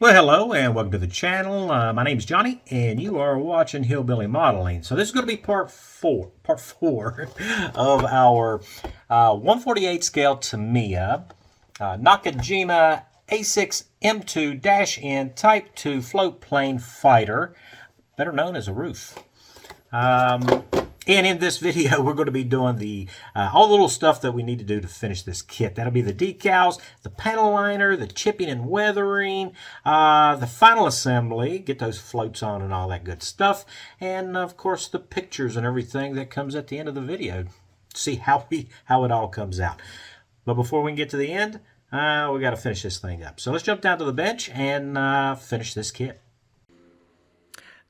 Well, hello and welcome to the channel. My name's Johnny, and you are watching Hillbilly Modeling. So this is going to be part four of our 1/48 scale Tamiya Nakajima A6M2-N Type 2 float plane fighter, better known as a Rufe. And in this video, we're going to be doing the all the little stuff that we need to do to finish this kit. That'll be the decals, the panel liner, the chipping and weathering, the final assembly, get those floats on and all that good stuff, and of course the pictures and everything that comes at the end of the video. See how it all comes out. But before we can get to the end, we got to finish this thing up. So let's jump down to the bench and finish this kit.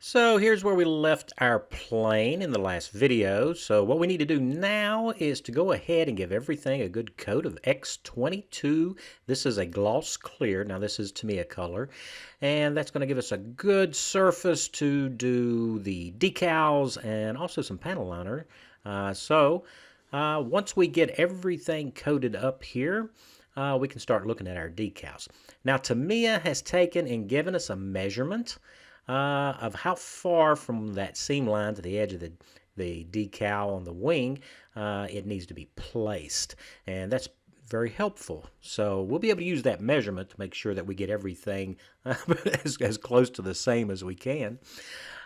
So here's where we left our plane in the last video. So what we need to do now is to go ahead and give everything a good coat of X22. This is a gloss clear. Now this is Tamiya color. And that's going to give us a good surface to do the decals and also some panel liner. Once we get everything coated up here, we can start looking at our decals. Now Tamiya has taken and given us a measurement of how far from that seam line to the edge of the decal on the wing it needs to be placed, and that's very helpful. So we'll be able to use that measurement to make sure that we get everything as close to the same as we can.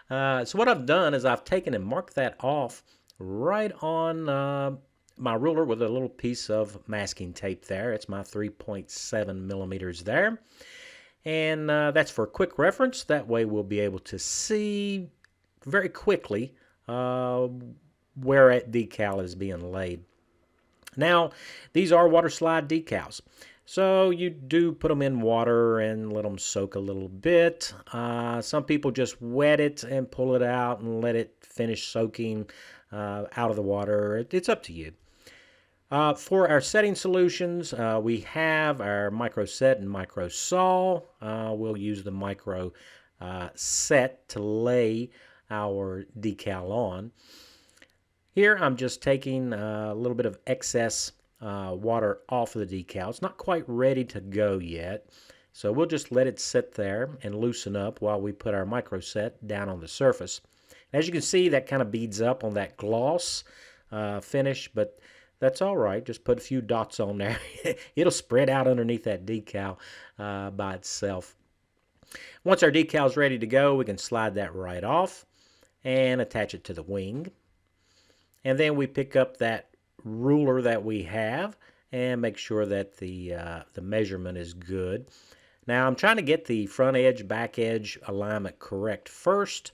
So what I've done is I've taken and marked that off right on my ruler with a little piece of masking tape there. It's my 3.7 millimeters there. And that's for quick reference. That way we'll be able to see very quickly where that decal is being laid. Now, these are water slide decals. So you do put them in water and let them soak a little bit. Some people just wet it and pull it out and let it finish soaking out of the water. It's up to you. For our setting solutions, we have our micro set and micro saw. We'll use the micro set to lay our decal on. Here I'm just taking a little bit of excess water off of the decal. It's not quite ready to go yet, so we'll just let it sit there and loosen up while we put our micro set down on the surface. As you can see, that kind of beads up on that gloss finish, but that's all right. Just put a few dots on there. It'll spread out underneath that decal by itself. Once our decal is ready to go, we can slide that right off and attach it to the wing. And then we pick up that ruler that we have and make sure that the measurement is good. Now I'm trying to get the front edge, back edge alignment correct first,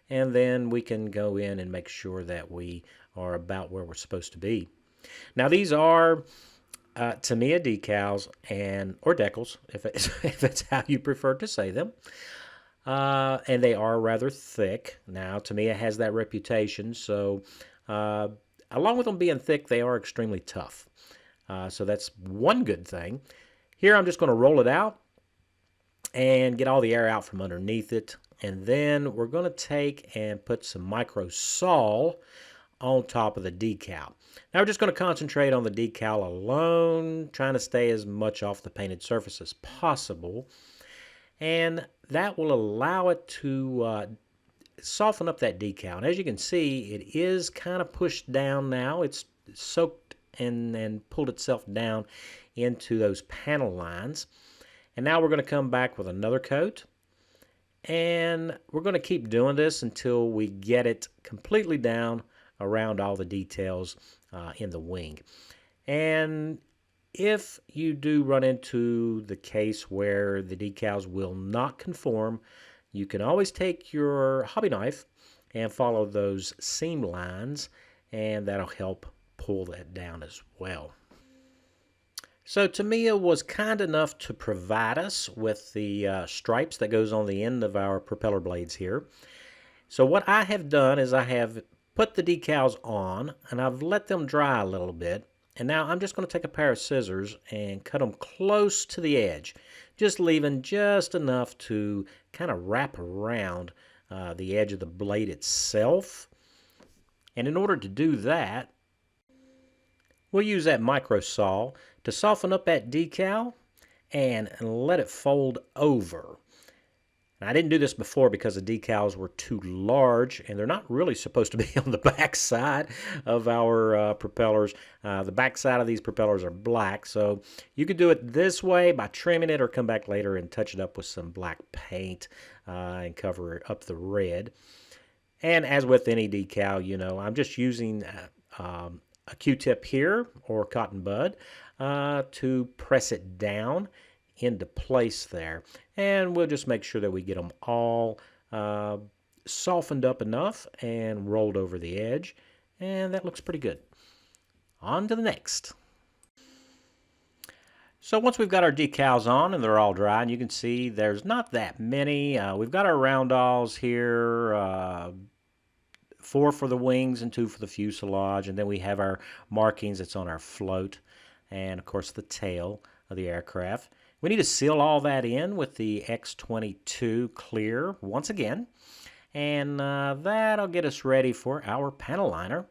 and then we can go in and make sure that we are about where we're supposed to be. Now these are Tamiya decals or decals, if it's how you prefer to say them, and they are rather thick. Now Tamiya has that reputation, so along with them being thick, they are extremely tough. So that's one good thing. Here I'm just going to roll it out and get all the air out from underneath it, and then we're going to take and put some micro saw on top of the decal. Now we're just going to concentrate on the decal alone, trying to stay as much off the painted surface as possible, and that will allow it to soften up that decal. And as you can see, it is kind of pushed down now. It's soaked and pulled itself down into those panel lines. And now we're going to come back with another coat, and we're going to keep doing this until we get it completely down around all the details in the wing. And if you do run into the case where the decals will not conform, you can always take your hobby knife and follow those seam lines, and that'll help pull that down as well. So Tamiya was kind enough to provide us with the stripes that goes on the end of our propeller blades here. So what I have done is I have put the decals on and I've let them dry a little bit, and now I'm just going to take a pair of scissors and cut them close to the edge, just leaving just enough to kind of wrap around the edge of the blade itself. And in order to do that, we'll use that micro saw to soften up that decal and let it fold over. And I didn't do this before because the decals were too large, and they're not really supposed to be on the back side of our propellers. The back side of these propellers are black, so you could do it this way by trimming it, or come back later and touch it up with some black paint and cover up the red. And as with any decal, I'm just using a Q-tip here or cotton bud to press it down into place there. And we'll just make sure that we get them all softened up enough and rolled over the edge. And that looks pretty good. On to the next. So once we've got our decals on and they're all dry, and you can see there's not that many. We've got our roundels here, 4 for the wings and 2 for the fuselage, and then we have our markings that's on our float, and of course the tail of the aircraft. We need to seal all that in with the X22 clear once again, and that'll get us ready for our panel liner.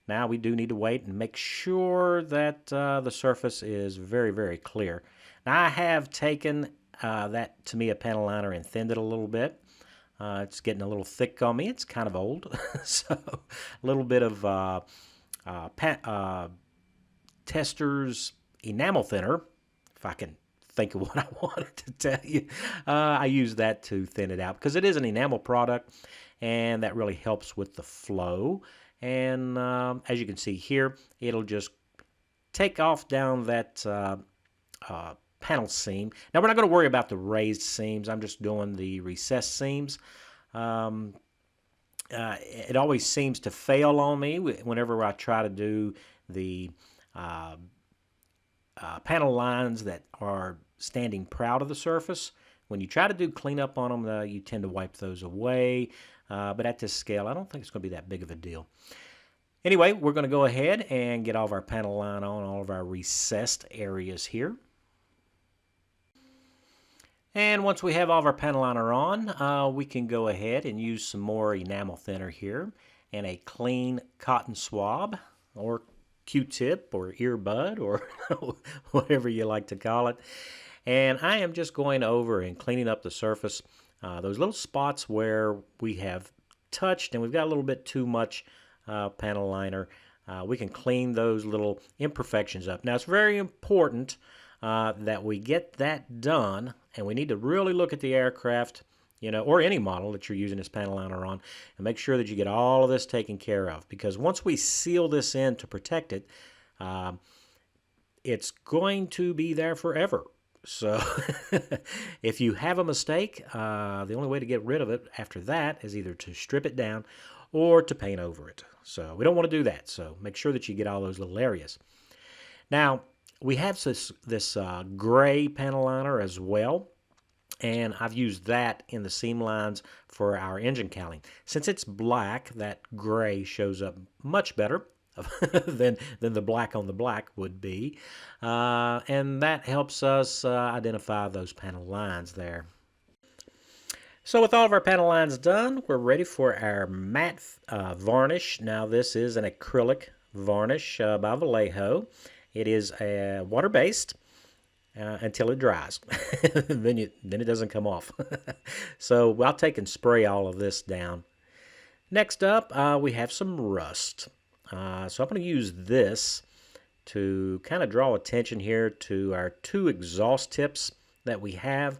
Now we do need to wait and make sure that the surface is very, very clear. Now I have taken that Tamiya panel liner and thinned it a little bit. It's getting a little thick on me. It's kind of old, so a little bit of Tester's enamel thinner, if I can think of what I wanted to tell you. I use that to thin it out because it is an enamel product, and that really helps with the flow. And as you can see here, it'll just take off down that panel seam. Now we're not going to worry about the raised seams. I'm just doing the recessed seams. It always seems to fail on me whenever I try to do the panel lines that are standing proud of the surface. When you try to do cleanup on them, you tend to wipe those away. But at this scale, I don't think it's going to be that big of a deal. Anyway, we're going to go ahead and get all of our panel line on all of our recessed areas here. And once we have all of our panel liner on, we can go ahead and use some more enamel thinner here and a clean cotton swab or Q-tip or earbud or whatever you like to call it. And I am just going over and cleaning up the surface, those little spots where we have touched and we've got a little bit too much panel liner. We can clean those little imperfections up. Now it's very important that we get that done, and we need to really look at the aircraft, or any model that you're using this panel liner on, and make sure that you get all of this taken care of. Because once we seal this in to protect it, it's going to be there forever. So if you have a mistake, the only way to get rid of it after that is either to strip it down or to paint over it. So we don't want to do that. So make sure that you get all those little areas. Now, we have this gray panel liner as well, and I've used that in the seam lines for our engine cowling. Since it's black, that gray shows up much better than the black on the black would be, and that helps us identify those panel lines there. So with all of our panel lines done, we're ready for our matte varnish. Now this is an acrylic varnish by Vallejo. It is water-based until it dries. then it doesn't come off. So I'll take and spray all of this down. Next up, we have some rust. So I'm going to use this to kind of draw attention here to our 2 exhaust tips that we have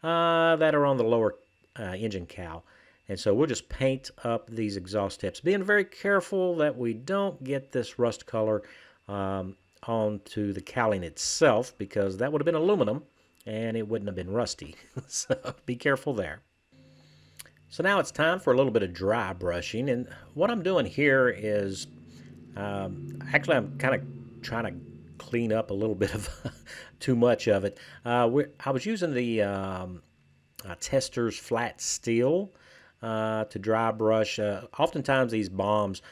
that are on the lower engine cowl. And so we'll just paint up these exhaust tips, being very careful that we don't get this rust color onto the cowling itself, because that would have been aluminum and it wouldn't have been rusty. So be careful there. So now it's time for a little bit of dry brushing, and what I'm doing here is actually I'm kind of trying to clean up a little bit of too much of it. I was using the Tester's flat steel to dry brush. Oftentimes these bombs,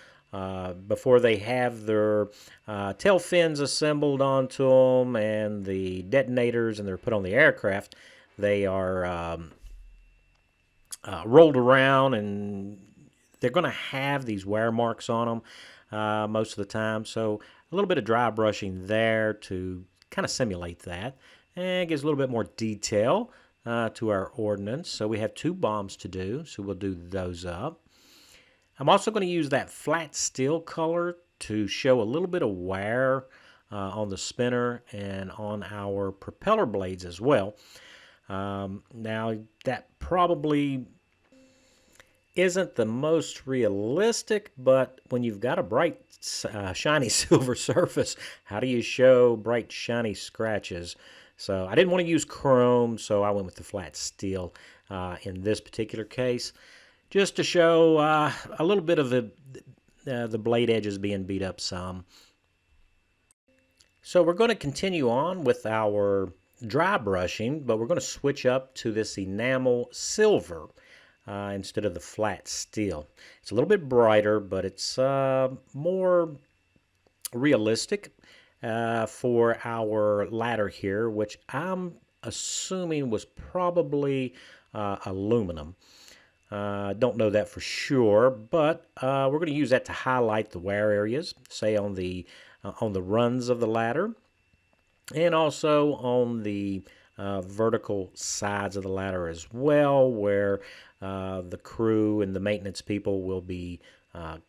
before they have their tail fins assembled onto them and the detonators and they're put on the aircraft, they are rolled around, and they're going to have these wear marks on them most of the time. So a little bit of dry brushing there to kind of simulate that, and gives a little bit more detail to our ordnance. So we have 2 bombs to do, so we'll do those up. I'm also going to use that flat steel color to show a little bit of wear on the spinner and on our propeller blades as well. Now, that probably isn't the most realistic, but when you've got a bright, shiny silver surface, how do you show bright, shiny scratches? So I didn't want to use chrome, so I went with the flat steel in this particular case, just to show a little bit of the blade edges being beat up some. So we're going to continue on with our dry brushing, but we're going to switch up to this enamel silver instead of the flat steel. It's a little bit brighter, but it's more realistic for our ladder here, which I'm assuming was probably aluminum. Don't know that for sure, but we're going to use that to highlight the wear areas, say on the runs of the ladder, and also on the vertical sides of the ladder as well, where the crew and the maintenance people will be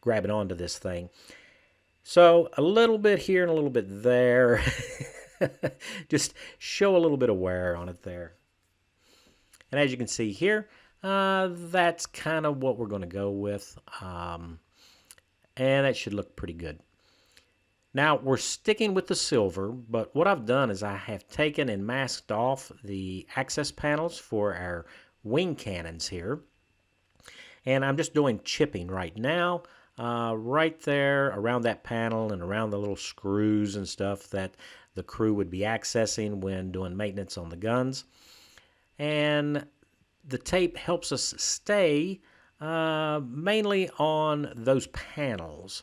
grabbing onto this thing. So a little bit here and a little bit there. Just show a little bit of wear on it there. And as you can see here, that's kind of what we're going to go with. And that should look pretty good. Now, we're sticking with the silver, but what I've done is I have taken and masked off the access panels for our wing cannons here. And I'm just doing chipping right now, right there around that panel and around the little screws and stuff that the crew would be accessing when doing maintenance on the guns. And the tape helps us stay mainly on those panels.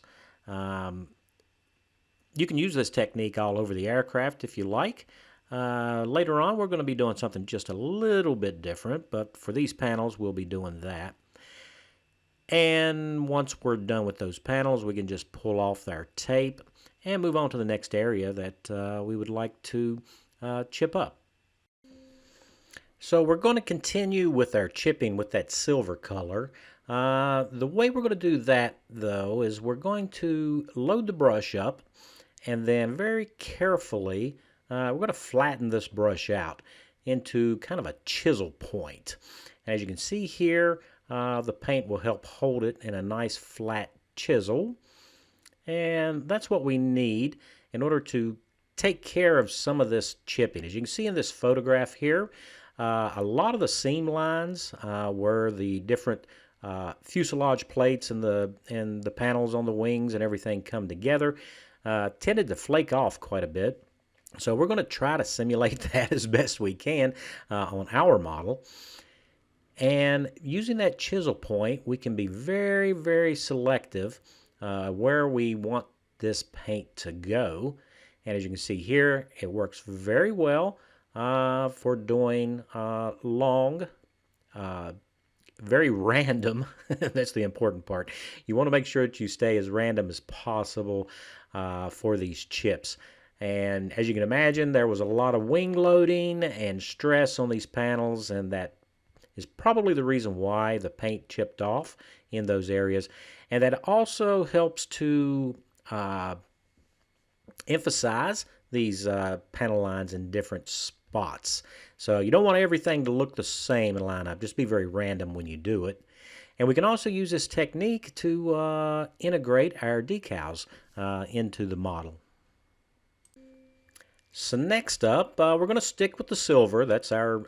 You can use this technique all over the aircraft if you like. Later on, we're going to be doing something just a little bit different, but for these panels, we'll be doing that. And once we're done with those panels, we can just pull off our tape and move on to the next area that we would like to chip up. So we're going to continue with our chipping with that silver color. The way we're going to do that, though, is we're going to load the brush up, and then very carefully, we're going to flatten this brush out into kind of a chisel point. And as you can see here, the paint will help hold it in a nice flat chisel. And that's what we need in order to take care of some of this chipping. As you can see in this photograph here, a lot of the seam lines where the different fuselage plates and the panels on the wings and everything come together tended to flake off quite a bit. So we're going to try to simulate that as best we can on our model. And using that chisel point, we can be very, very selective where we want this paint to go. And as you can see here, it works very well for doing long, very random. That's the important part. You want to make sure that you stay as random as possible for these chips. And as you can imagine, there was a lot of wing loading and stress on these panels, and that is probably the reason why the paint chipped off in those areas. And that also helps to emphasize these panel lines in different spots. So you don't want everything to look the same in lineup. Just be very random when you do it. And we can also use this technique to integrate our decals into the model. So next up, we're going to stick with the silver. That's our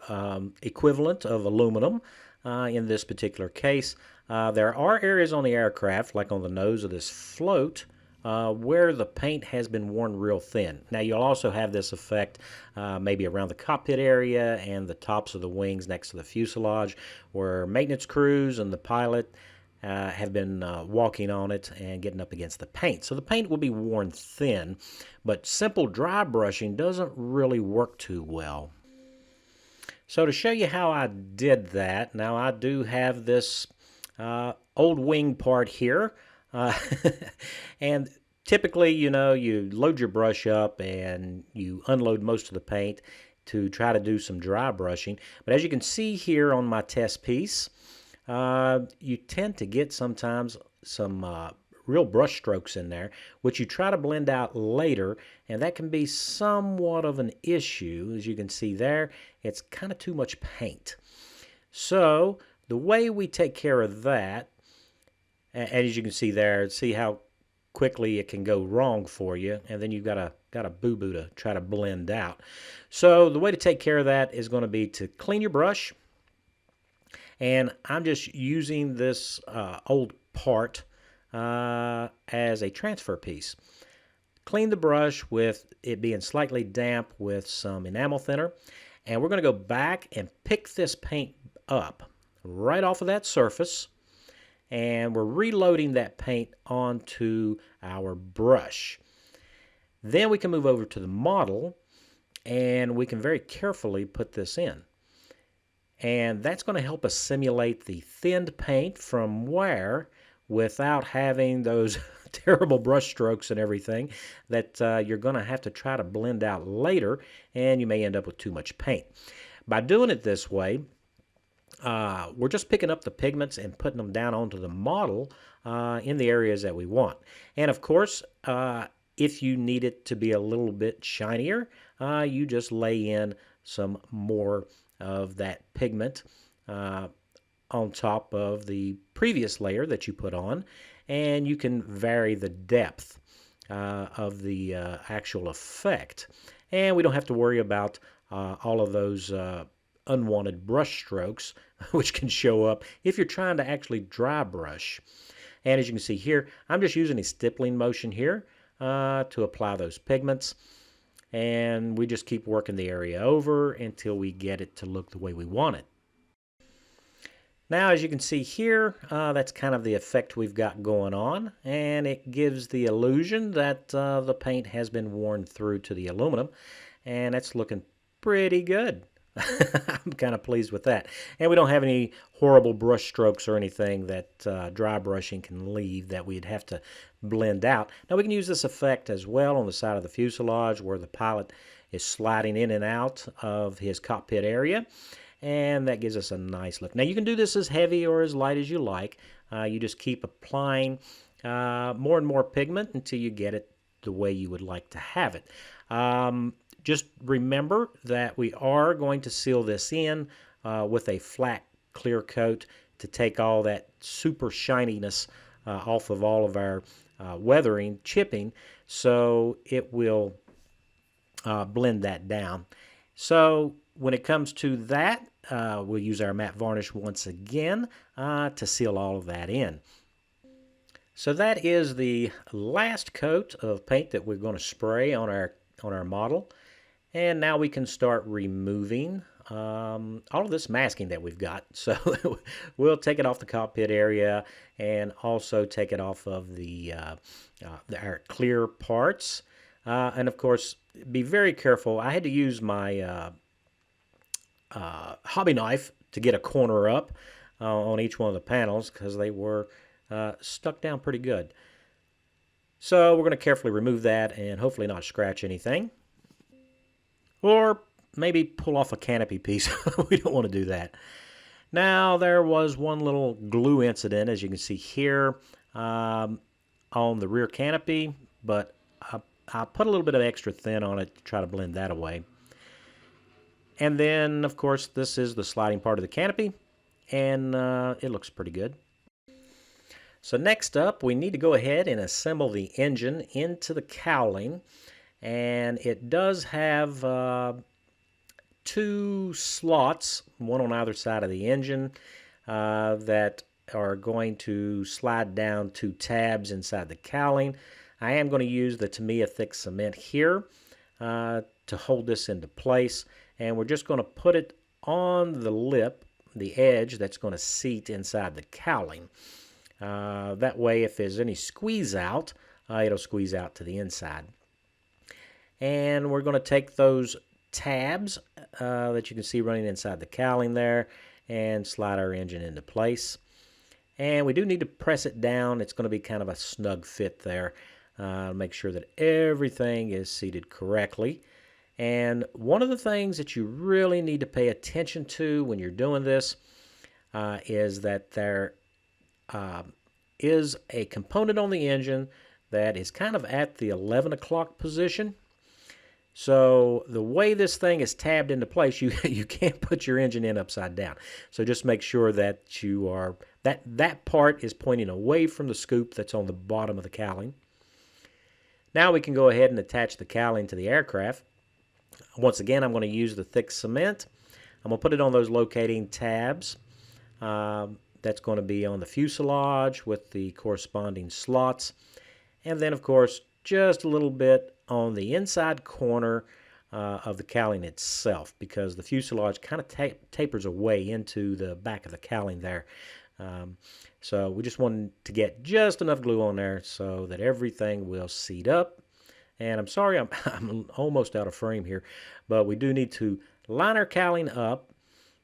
equivalent of aluminum in this particular case. There are areas on the aircraft, like on the nose of this float, where the paint has been worn real thin. Now you'll also have this effect maybe around the cockpit area and the tops of the wings next to the fuselage, where maintenance crews and the pilot have been walking on it and getting up against the paint. So the paint will be worn thin, but simple dry brushing doesn't really work too well. So to show you how I did that, now I do have this old wing part here. And typically, you know, you load your brush up and you unload most of the paint to try to do some dry brushing. But as you can see here on my test piece, you tend to get sometimes some real brush strokes in there, which you try to blend out later, and that can be somewhat of an issue. As you can see there, it's kind of too much paint. So the way we take care of that, and as you can see there, see how quickly it can go wrong for you, and then you've got a boo-boo to try to blend out. So the way to take care of that is going to be to clean your brush, and I'm just using this old part as a transfer piece. Clean the brush with it being slightly damp with some enamel thinner, and we're going to go back and pick this paint up right off of that surface, and we're reloading that paint onto our brush. Then we can move over to the model, and we can very carefully put this in. And that's going to help us simulate the thinned paint from wear without having those terrible brush strokes and everything that you're going to have to try to blend out later, and you may end up with too much paint. By doing it this way, we're just picking up the pigments and putting them down onto the model in the areas that we want. And of course, if you need it to be a little bit shinier, you just lay in some more of that pigment on top of the previous layer that you put on, and you can vary the depth of the actual effect. And we don't have to worry about all of those unwanted brush strokes which can show up if you're trying to actually dry brush. And as you can see here, I'm just using a stippling motion here to apply those pigments, and we just keep working the area over until we get it to look the way we want it. Now, as you can see here, that's kind of the effect we've got going on, and it gives the illusion that the paint has been worn through to the aluminum, and that's looking pretty good. I'm kind of pleased with that. And we don't have any horrible brush strokes or anything that dry brushing can leave that we'd have to blend out. Now we can use this effect as well on the side of the fuselage where the pilot is sliding in and out of his cockpit area, and that gives us a nice look. Now you can do this as heavy or as light as you like. You just keep applying more and more pigment until you get it the way you would like to have it. Just remember that we are going to seal this in with a flat clear coat to take all that super shininess off of all of our weathering, chipping, so it will blend that down. So when it comes to that, we'll use our matte varnish once again to seal all of that in. So that is the last coat of paint that we're going to spray on our model. And now we can start removing all of this masking that we've got. So we'll take it off the cockpit area and also take it off of our clear parts. And of course, be very careful. I had to use my hobby knife to get a corner up on each one of the panels because they were stuck down pretty good. So we're going to carefully remove that and hopefully not scratch anything. Or maybe pull off a canopy piece. We don't want to do that. Now, there was one little glue incident, as you can see here, on the rear canopy, but I put a little bit of extra thin on it to try to blend that away. And then, of course, this is the sliding part of the canopy, and it looks pretty good. So next up, we need to go ahead and assemble the engine into the cowling. And it does have two slots, one on either side of the engine, that are going to slide down two tabs inside the cowling. I am going to use the Tamiya thick cement here to hold this into place, and we're just going to put it on the lip, the edge that's going to seat inside the cowling. That way, if there's any squeeze out, it'll squeeze out to the inside. And we're going to take those tabs that you can see running inside the cowling there and slide our engine into place. And we do need to press it down. It's going to be kind of a snug fit there. Make sure that everything is seated correctly. And one of the things that you really need to pay attention to when you're doing this is that there is a component on the engine that is kind of at the 11 o'clock position. So the way this thing is tabbed into place, you can't put your engine in upside down. So just make sure that you are that part is pointing away from the scoop that's on the bottom of the cowling. Now we can go ahead and attach the cowling to the aircraft. Once again, I'm going to use the thick cement. I'm going to put it on those locating tabs. That's going to be on the fuselage with the corresponding slots. And then, of course, just a little bit on the inside corner of the cowling itself, because the fuselage kind of tapers away into the back of the cowling there. So we just wanted to get just enough glue on there so that everything will seat up. And I'm sorry, I'm almost out of frame here, but we do need to line our cowling up,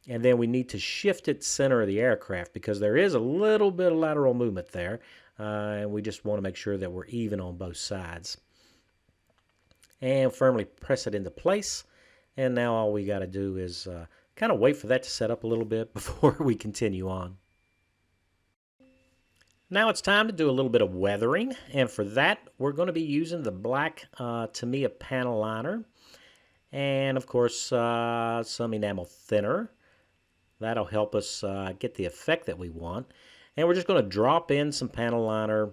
and then we need to shift it center of the aircraft because there is a little bit of lateral movement there, and we just want to make sure that we're even on both sides. And firmly press it into place, and now all we got to do is kind of wait for that to set up a little bit before we continue on. Now it's time to do a little bit of weathering, and for that we're going to be using the black Tamiya panel liner, and of course some enamel thinner. That'll help us get the effect that we want. And we're just going to drop in some panel liner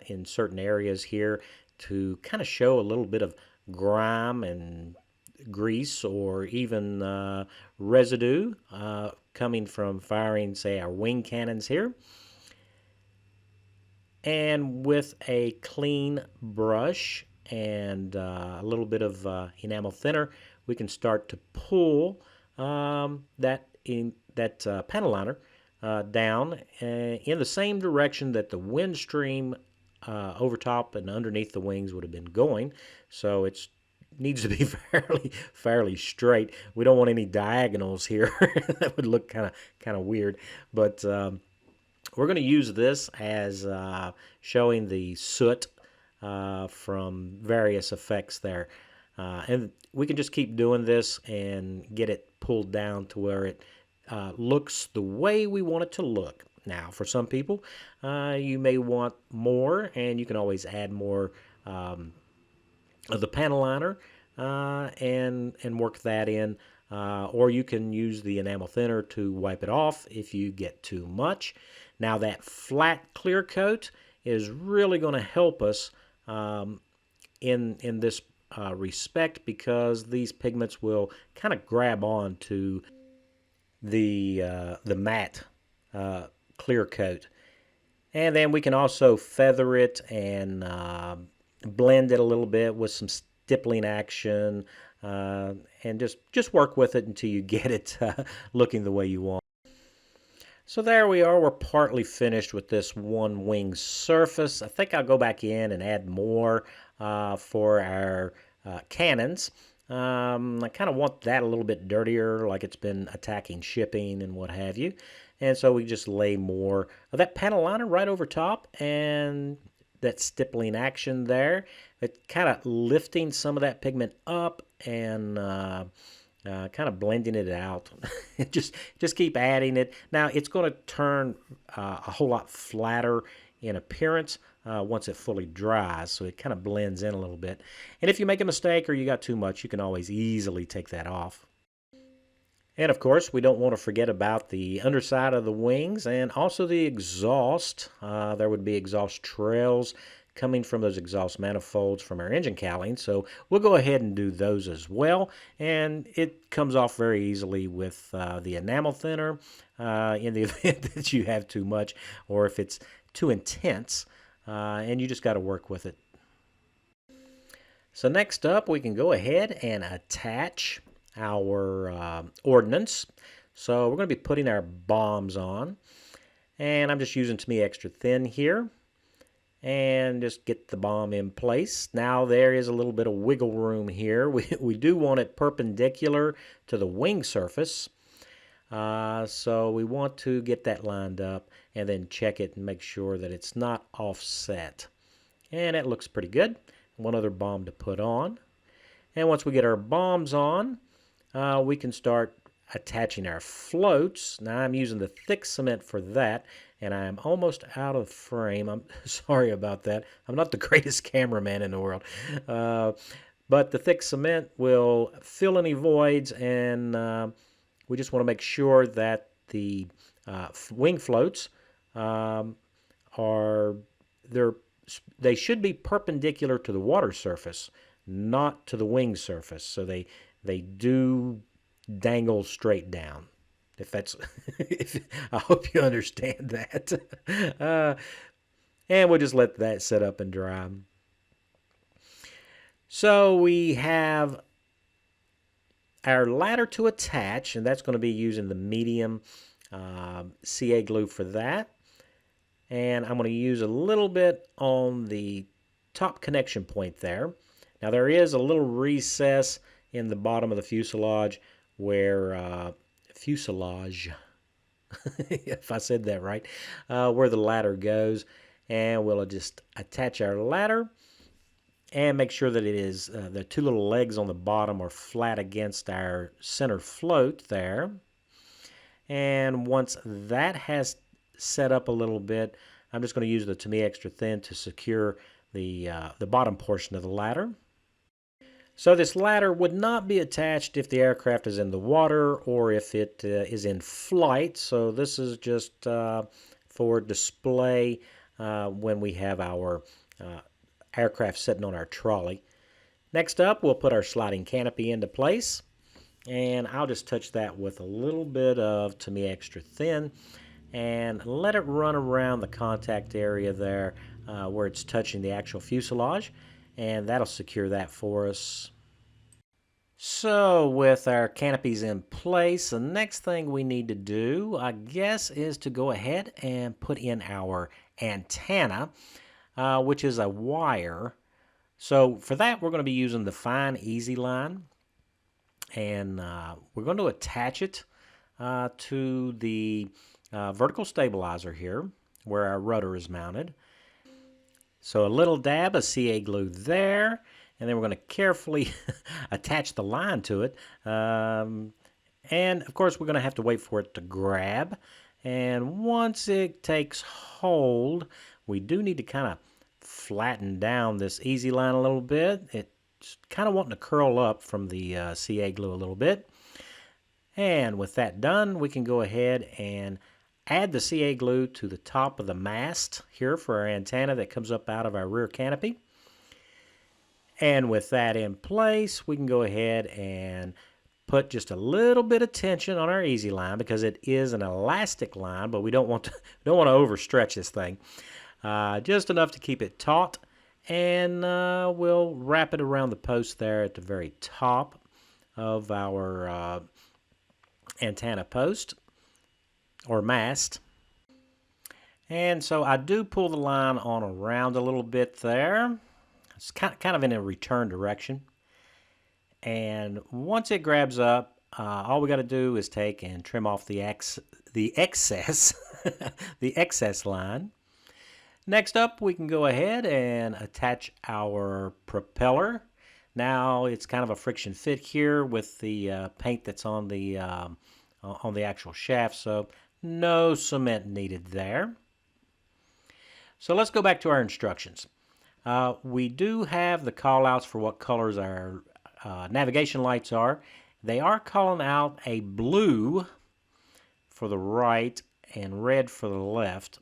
in certain areas here to kind of show a little bit of grime and grease or even residue coming from firing, say, our wing cannons here. And with a clean brush and a little bit of enamel thinner, we can start to pull that panel liner down in the same direction that the wind stream over top and underneath the wings would have been going. So it needs to be fairly straight. We don't want any diagonals here. That would look kind of weird. But we're going to use this as showing the soot from various effects there. And we can just keep doing this and get it pulled down to where it looks the way we want it to look. Now, for some people, you may want more, and you can always add more of the panel liner and work that in. Or you can use the enamel thinner to wipe it off if you get too much. Now, that flat clear coat is really going to help us in this respect, because these pigments will kind of grab on to the matte clear coat. And then we can also feather it and blend it a little bit with some stippling action, and just work with it until you get it looking the way you want. So there we are. We're partly finished with this one wing surface. I think I'll go back in and add more for our cannons. I kind of want that a little bit dirtier, like it's been attacking shipping and what have you. And so we just lay more of that panel liner right over top, and that stippling action there. It kind of lifting some of that pigment up and kind of blending it out. just keep adding it. Now it's going to turn a whole lot flatter in appearance once it fully dries, so it kind of blends in a little bit. And if you make a mistake or you got too much, you can always easily take that off. And of course, we don't want to forget about the underside of the wings and also the exhaust. There would be exhaust trails coming from those exhaust manifolds from our engine cowling, so we'll go ahead and do those as well. And it comes off very easily with the enamel thinner in the event that you have too much or if it's too intense, and you just got to work with it. So next up, we can go ahead and attach our ordnance. So we're going to be putting our bombs on, and I'm just using Tamiya extra thin here, and just get the bomb in place. Now there is a little bit of wiggle room here. We do want it perpendicular to the wing surface, so we want to get that lined up and then check it and make sure that it's not offset. And it looks pretty good. One other bomb to put on. And once we get our bombs on, we can start attaching our floats. Now I'm using the thick cement for that, and I'm almost out of frame. I'm sorry about that. I'm not the greatest cameraman in the world. But the thick cement will fill any voids, and we just want to make sure that the wing floats are they should be perpendicular to the water surface, not to the wing surface. So they do dangle straight down. If that's, I hope you understand that. And we'll just let that set up and dry. So we have our ladder to attach, and that's going to be using the medium CA glue for that. And I'm going to use a little bit on the top connection point there. Now there is a little recess in the bottom of the fuselage where fuselage, if I said that right, where the ladder goes. And we'll just attach our ladder and make sure that it is the two little legs on the bottom are flat against our center float there. And once that has set up a little bit, I'm just going to use the Tamiya Extra Thin to secure the bottom portion of the ladder. So this ladder would not be attached if the aircraft is in the water or if it is in flight. So this is just for display when we have our aircraft sitting on our trolley. Next up, we'll put our sliding canopy into place. And I'll just touch that with a little bit of Tamiya Extra Thin and let it run around the contact area there where it's touching the actual fuselage, and that'll secure that for us. So with our canopies in place, the next thing we need to do, I guess, is to go ahead and put in our antenna, which is a wire. So for that, we're going to be using the fine easy line, and we're going to attach it to the vertical stabilizer here where our rudder is mounted. So a little dab of CA glue there, and then we're going to carefully attach the line to it. And of course we're going to have to wait for it to grab. And once it takes hold, we do need to kind of flatten down this easy line a little bit. It's kind of wanting to curl up from the CA glue a little bit. And with that done, we can go ahead and add the CA glue to the top of the mast here for our antenna that comes up out of our rear canopy. And with that in place, we can go ahead and put just a little bit of tension on our easy line because it is an elastic line, but we don't want to overstretch this thing. Just enough to keep it taut, and we'll wrap it around the post there at the very top of our antenna post or mast. And so I do pull the line on around a little bit there. It's kind of in a return direction. And once it grabs up, all we got to do is take and trim off the excess the excess line. Next up, we can go ahead and attach our propeller. Now it's kind of a friction fit here with the paint that's on the actual shaft, so no cement needed there. So let's go back to our instructions. We do have the call-outs for what colors our navigation lights are. They are calling out a blue for the right and red for the left.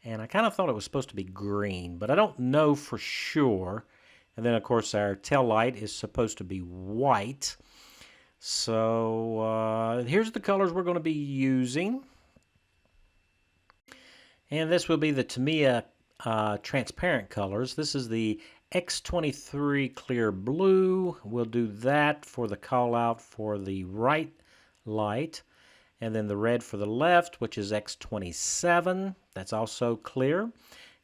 And I kind of thought it was supposed to be green, but I don't know for sure. And then, of course, our tail light is supposed to be white. So here's the colors we're going to be using. And this will be the Tamiya transparent colors. This is the X23 clear blue. We'll do that for the call out for the right light. And then the red for the left, which is X27. That's also clear.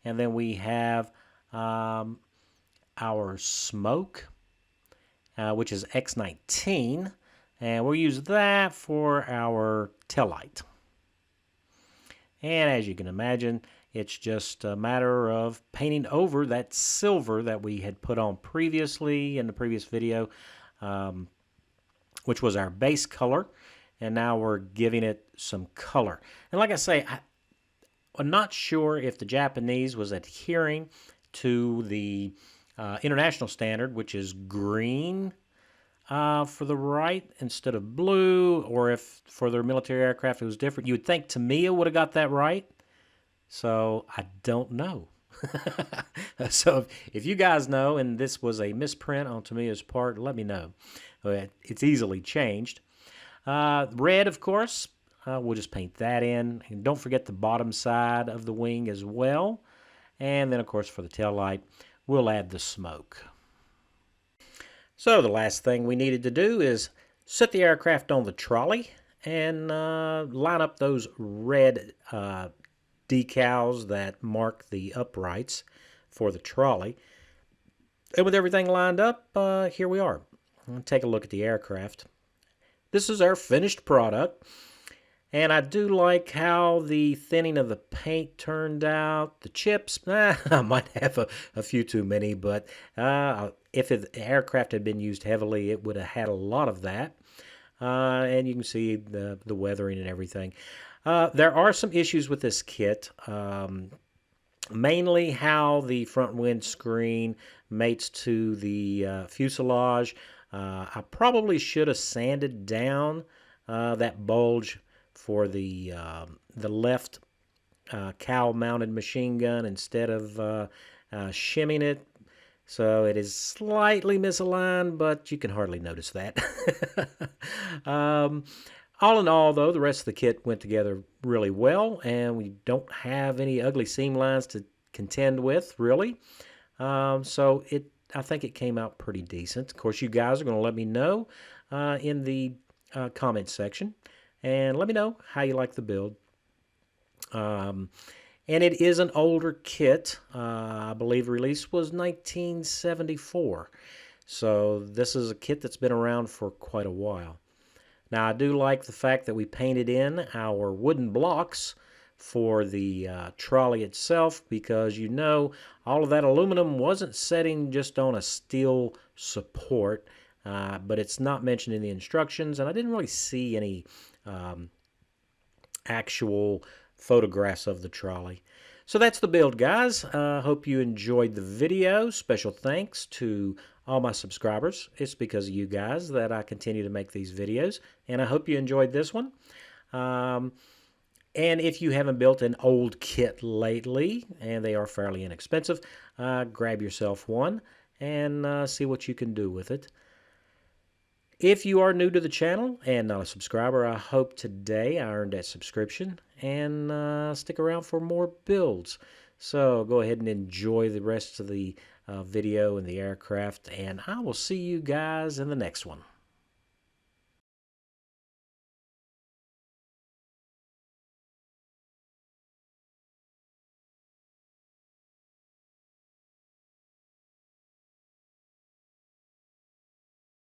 And then we have our smoke, which is X19. And we'll use that for our tail light. And as you can imagine, it's just a matter of painting over that silver that we had put on previously in the previous video which was our base color, and now we're giving it some color. And like I say, I'm not sure if the Japanese was adhering to the international standard, which is green for the right instead of blue, or if for their military aircraft it was different. You would think Tamiya would have got that right, so I don't know. So if you guys know and this was a misprint on Tamiya's part, let me know. It's easily changed. Red, of course, we'll just paint that in. And don't forget the bottom side of the wing as well. And then, of course, for the tail light, we'll add the smoke. So the last thing we needed to do is set the aircraft on the trolley and line up those red decals that mark the uprights for the trolley. And with everything lined up, here we are. Let's take a look at the aircraft. This is our finished product. And I do like how the thinning of the paint turned out. The chips, I might have a few too many, but if the aircraft had been used heavily, it would have had a lot of that. And you can see the weathering and everything. There are some issues with this kit. Mainly how the front windscreen mates to the fuselage. I probably should have sanded down that bulge for the left cowl-mounted machine gun instead of shimming it. So it is slightly misaligned, but you can hardly notice that. All in all, though, the rest of the kit went together really well, and we don't have any ugly seam lines to contend with, really. So I think it came out pretty decent. Of course, you guys are going to let me know in the comment section. And let me know how you like the build. And it is an older kit. I believe the release was 1974. So this is a kit that's been around for quite a while. Now, I do like the fact that we painted in our wooden blocks for the trolley itself, because you know all of that aluminum wasn't setting just on a steel support, but it's not mentioned in the instructions, and I didn't really see any actual photographs of the trolley. So that's the build, guys. Hope you enjoyed the video. Special thanks to all my subscribers. It's because of you guys that I continue to make these videos, and I hope you enjoyed this one. And if you haven't built an old kit lately, and they are fairly inexpensive, grab yourself one and see what you can do with it. If you are new to the channel and not a subscriber, I hope today I earned that subscription, and stick around for more builds. So go ahead and enjoy the rest of the video and the aircraft, and I will see you guys in the next one.